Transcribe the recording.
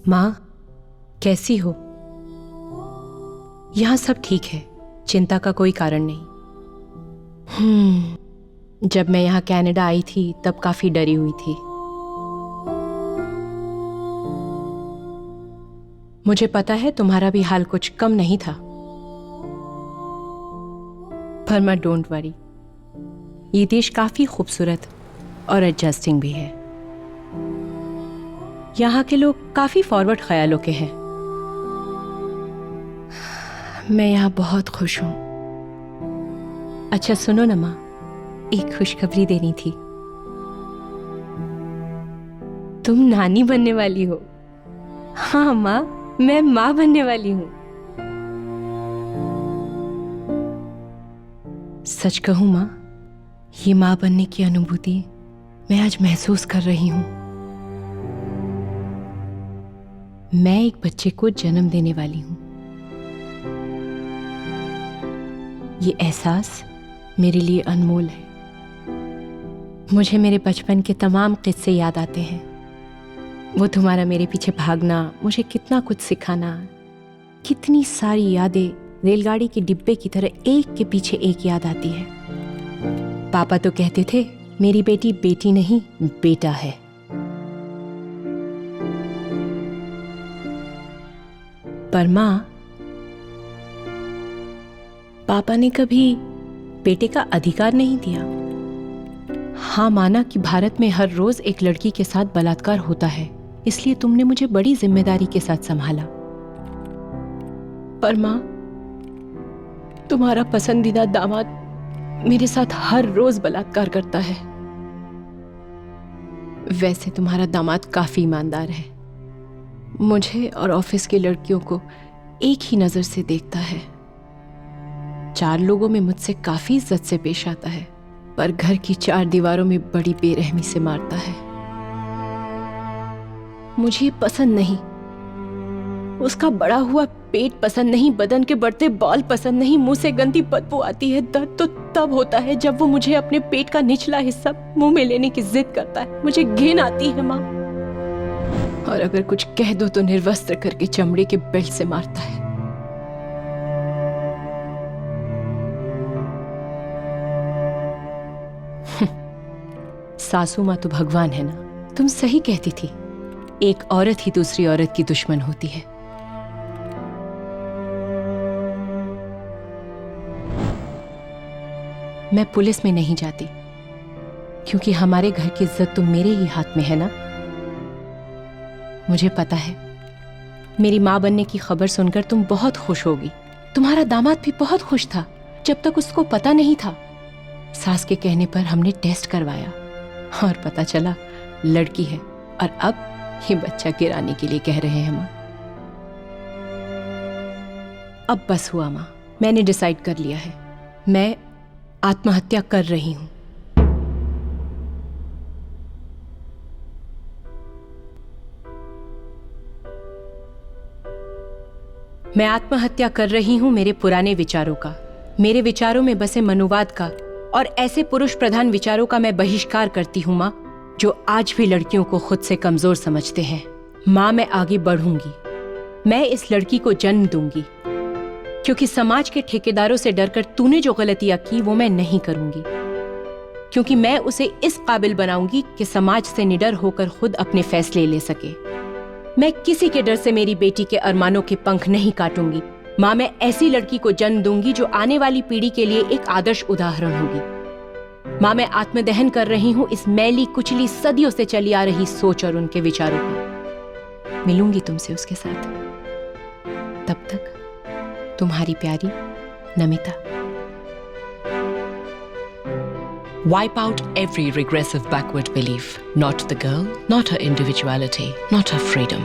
माँ, कैसी हो? यहाँ सब ठीक है, चिंता का कोई कारण नहीं। जब मैं यहाँ कनाडा आई थी तब काफी डरी हुई थी। मुझे पता है तुम्हारा भी हाल कुछ कम नहीं था, पर मत डोंट वरी, ये देश काफी खूबसूरत और एडजस्टिंग भी है। यहाँ के लोग काफी फॉरवर्ड ख्यालों के हैं। मैं यहाँ बहुत खुश हूं। अच्छा सुनो ना माँ, एक खुशखबरी देनी थी। तुम नानी बनने वाली हो। हाँ माँ, मैं माँ बनने वाली हूँ। सच कहूं माँ, ये माँ बनने की अनुभूति मैं आज महसूस कर रही हूं। मैं एक बच्चे को जन्म देने वाली हूं। ये एहसास मेरे लिए अनमोल है। मुझे मेरे बचपन के तमाम किस्से याद आते हैं। वो तुम्हारा मेरे पीछे भागना, मुझे कितना कुछ सिखाना, कितनी सारी यादें रेलगाड़ी के डिब्बे की तरह एक के पीछे एक याद आती है। पापा तो कहते थे मेरी बेटी बेटी नहीं बेटा है। पर माँ, पापा ने कभी बेटे का अधिकार नहीं दिया। हाँ, माना कि भारत में हर रोज एक लड़की के साथ बलात्कार होता है, इसलिए तुमने मुझे बड़ी जिम्मेदारी के साथ संभाला। पर माँ, तुम्हारा पसंदीदा दामाद मेरे साथ हर रोज बलात्कार करता है। वैसे तुम्हारा दामाद काफी ईमानदार है, मुझे और ऑफिस की लड़कियों को एक ही नजर से देखता है। 4 लोगों में मुझसे काफी इज्जत से पेश आता है, पर घर की 4 दीवारों में बड़ी बेरहमी से मारता है। मुझे पसंद नहीं, उसका बड़ा हुआ पेट पसंद नहीं, बदन के बढ़ते बाल पसंद नहीं, मुंह से गंदी बदबू आती है। दर्द तो तब होता है जब वो मुझे अपने पेट का निचला हिस्सा मुंह में लेने की जिद करता है। मुझे घिन आती है माँ, और अगर कुछ कह दो तो निर्वस्त्र करके चमड़े के बेल्ट से मारता है। सासू माँ तो भगवान है ना। तुम सही कहती थी, एक औरत ही दूसरी औरत की दुश्मन होती है। मैं पुलिस में नहीं जाती, क्योंकि हमारे घर की इज्जत तो मेरे ही हाथ में है ना। मुझे पता है मेरी माँ बनने की खबर सुनकर तुम बहुत खुश होगी। तुम्हारा दामाद भी बहुत खुश था, जब तक उसको पता नहीं था। सास के कहने पर हमने टेस्ट करवाया और पता चला लड़की है, और अब ये बच्चा गिराने के लिए कह रहे हैं माँ। अब बस हुआ माँ, मैंने डिसाइड कर लिया है, मैं आत्महत्या कर रही हूं। मैं आत्महत्या कर रही हूं मेरे पुराने विचारों का, मेरे विचारों में बसे मनुवाद का और ऐसे पुरुष प्रधान विचारों का मैं बहिष्कार करती हूं माँ, जो आज भी लड़कियों को खुद से कमजोर समझते हैं। माँ, मैं आगे बढ़ूंगी, मैं इस लड़की को जन्म दूंगी, क्योंकि समाज के ठेकेदारों से डरकर तूने जो गलतियां की वो मैं नहीं करूंगी, क्योंकि मैं उसे इस काबिल बनाऊंगी कि समाज से निडर होकर खुद अपने फैसले ले सके। मैं किसी के डर से मेरी बेटी के अरमानों के पंख नहीं काटूंगी। माँ, मैं ऐसी लड़की को जन्म दूंगी जो आने वाली पीढ़ी के लिए एक आदर्श उदाहरण होगी। माँ, मैं आत्मदहन कर रही हूं इस मैली कुचली सदियों से चली आ रही सोच और उनके विचारों को। मिलूंगी तुमसे उसके साथ, तब तक तुम्हारी प्यारी Namita. Wipe out every regressive backward belief. Not the girl, not her individuality, not her freedom.